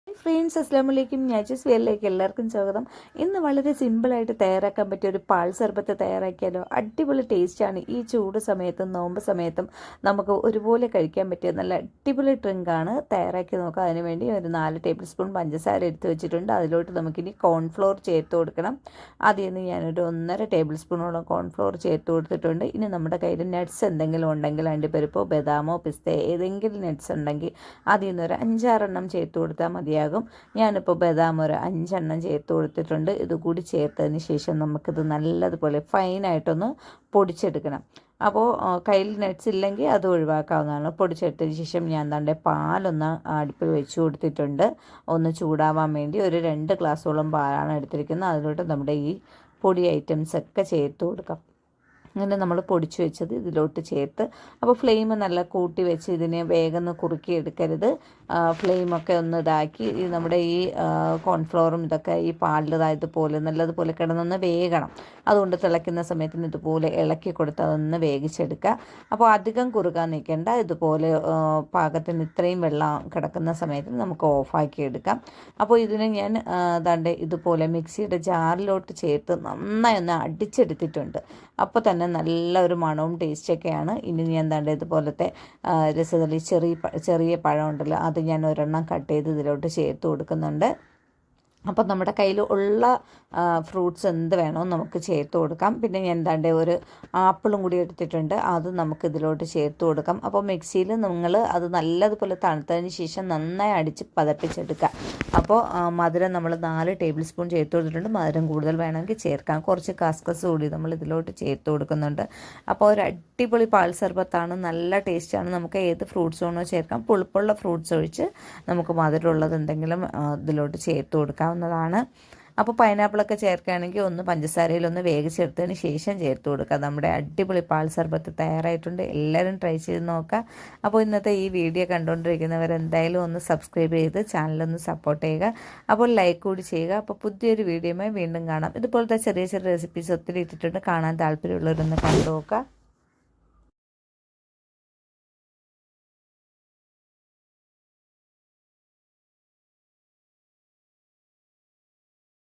Friends അസ്സലാമലൈക്കും. ഞാച്ചസ് വേലിലേക്ക് എല്ലാവർക്കും സ്വാഗതം. ഇന്ന് വളരെ സിമ്പിളായിട്ട് തയ്യാറാക്കാൻ പറ്റിയ ഒരു പാൽ സർബത്ത് തയ്യാറാക്കിയാലോ. അടിപൊളി ടേസ്റ്റാണ്. ഈ ചൂട് സമയത്തും നോമ്പ് സമയത്തും നമുക്ക് ഒരുപോലെ കഴിക്കാൻ പറ്റിയ നല്ല അടിപൊളി ഡ്രിങ്കാണ്. തയ്യാറാക്കി നോക്കാം. അതിനുവേണ്ടി ഒരു 4 ടേബിൾ സ്പൂൺ പഞ്ചസാര എടുത്ത് വെച്ചിട്ടുണ്ട്. അതിലോട്ട് നമുക്കിനി കോൺഫ്ലോർ ചേർത്ത് കൊടുക്കണം. അതിൽ നിന്ന് ഞാനൊരു 1.5 ടേബിൾ സ്പൂണോളം കോൺഫ്ലോർ ചേർത്ത് കൊടുത്തിട്ടുണ്ട്. ഇനി നമ്മുടെ കയ്യിൽ നട്ട്സ് എന്തെങ്കിലും ഉണ്ടെങ്കിൽ അണ്ടിപ്പരിപ്പോ ബദാമോ പിസ്തയോ ഏതെങ്കിലും നട്ട്സ് ഉണ്ടെങ്കിൽ അതിൽ നിന്ന് ഒരു 5-6 എണ്ണം ചേർത്ത് കൊടുത്താൽ മതിയാകും. ഞാനിപ്പോൾ ബദാം ഒരു 5 എണ്ണം ചേർത്ത് കൊടുത്തിട്ടുണ്ട്. ഇതുകൂടി ചേർത്തതിന് ശേഷം നമുക്കിത് നല്ലതുപോലെ ഫൈനായിട്ടൊന്ന് പൊടിച്ചെടുക്കണം. അപ്പോൾ കയ്യിൽ നട്ട്സ് ഇല്ലെങ്കിൽ അത് ഒഴിവാക്കാവുന്നതാണ്. പൊടിച്ചെടുത്തതിന് ശേഷം ഞാൻ ദാണ്ടെ പാലൊന്ന് അടുപ്പിൽ വെച്ച് കൊടുത്തിട്ടുണ്ട്. ഒന്ന് ചൂടാവാൻ വേണ്ടി ഒരു 2 ഗ്ലാസ്സോളം പാലാണ് എടുത്തിരിക്കുന്നത്. അതിലോട്ട് നമ്മുടെ ഈ പൊടി ഐറ്റംസൊക്കെ ചേർത്ത് കൊടുക്കാം. അങ്ങനെ നമ്മൾ പൊടിച്ച് വെച്ചത് ഇതിലോട്ട് ചേർത്ത് അപ്പോൾ ഫ്ലെയിം നല്ല കൂട്ടി വെച്ച് ഇതിനെ വേഗം കുറുക്കി എടുക്കരുത്. ഫ്ലെയിമൊക്കെ ഒന്ന് ഇതാക്കി നമ്മുടെ ഈ കോൺഫ്ലോറും ഇതൊക്കെ ഈ പാലിതായതുപോലെ നല്ലതുപോലെ കിടന്നൊന്ന് വേകണം. അതുകൊണ്ട് തിളയ്ക്കുന്ന സമയത്തിന് ഇതുപോലെ ഇളക്കി കൊടുത്ത് അതൊന്ന് വേവിച്ചെടുക്കുക. അപ്പോൾ അധികം കുറുകാൻ നിൽക്കേണ്ട. ഇതുപോലെ പാകത്തിന് ഇത്രയും വെള്ളം കിടക്കുന്ന സമയത്തിന് നമുക്ക് ഓഫാക്കി എടുക്കാം. അപ്പോൾ ഇതിനെ ഞാൻ ദാണ്ടെ ഇതുപോലെ മിക്സിയുടെ ജാറിലോട്ട് ചേർത്ത് നന്നായി ഒന്ന് അടിച്ചെടുത്തിട്ടുണ്ട്. അപ്പോൾ തന്നെ നല്ല ഒരു മണവും ടേസ്റ്റൊക്കെയാണ്. ഇനി ഞാൻ ദാണ്ടെ ഇതുപോലത്തെ രസതലി ചെറിയ പഴം ഉണ്ടല്ലോ, അത് ഞാൻ ഒരെണ്ണം കട്ട് ചെയ്ത് ഇതിലോട്ട് ചേർത്ത് കൊടുക്കുന്നുണ്ട്. അപ്പോൾ നമ്മുടെ കയ്യിൽ ഉള്ള ഫ്രൂട്ട്സ് എന്ത് വേണോ നമുക്ക് ചേർത്ത് കൊടുക്കാം. പിന്നെ ഞാൻ എന്താണ്ട് ഒരു ആപ്പിളും കൂടി എടുത്തിട്ടുണ്ട്, അത് നമുക്ക് ഇതിലോട്ട് ചേർത്ത് കൊടുക്കാം. അപ്പോൾ മിക്സിയിൽ നിങ്ങൾ അത് നല്ലതുപോലെ തണുത്തതിന് ശേഷം നന്നായി അടിച്ച് പതപ്പിച്ചെടുക്കുക. അപ്പോൾ മധുരം നമ്മൾ 4 ടേബിൾ സ്പൂൺ ചേർത്ത് കൊടുത്തിട്ടുണ്ട്. മധുരം കൂടുതൽ വേണമെങ്കിൽ ചേർക്കാം. കുറച്ച് കസ്കസ് കൂടി നമ്മൾ ഇതിലോട്ട് ചേർത്ത് കൊടുക്കുന്നുണ്ട്. അപ്പോൾ ഒരു അടിപൊളി പാൽ സർബത്താണ്. നല്ല ടേസ്റ്റാണ്. നമുക്ക് ഏത് ഫ്രൂട്ട്സ് വേണോ ചേർക്കാം. പുളിപ്പുള്ള ഫ്രൂട്ട്സ് ഒഴിച്ച് നമുക്ക് മധുരമുള്ളത് എന്തെങ്കിലും ഇതിലോട്ട് ചേർത്ത് കൊടുക്കാവുന്നതാണ്. അപ്പോൾ പൈനാപ്പിളൊക്കെ ചേർക്കുകയാണെങ്കിൽ ഒന്ന് പഞ്ചസാരയിലൊന്ന് വേവിച്ചെടുത്തതിന് ശേഷം ചേർത്ത് കൊടുക്കുക. നമ്മുടെ അടിപൊളി പാൽ സർബത്ത് തയ്യാറായിട്ടുണ്ട്. എല്ലാവരും ട്രൈ ചെയ്ത് നോക്കുക. അപ്പോൾ ഇന്നത്തെ ഈ വീഡിയോ കണ്ടുകൊണ്ടിരിക്കുന്നവർ എന്തായാലും ഒന്ന് സബ്സ്ക്രൈബ് ചെയ്ത് ചാനലൊന്ന് സപ്പോർട്ട് ചെയ്യുക. അപ്പോൾ ലൈക്ക് കൂടി ചെയ്യുക. അപ്പോൾ പുതിയൊരു വീഡിയോയുമായി വീണ്ടും കാണാം. ഇതുപോലത്തെ ചെറിയ ചെറിയ റെസിപ്പീസ് ഒത്തിരി ഇട്ടിട്ടുണ്ട്. കാണാൻ താല്പര്യമുള്ളവരൊന്ന് കണ്ടു നോക്കുക.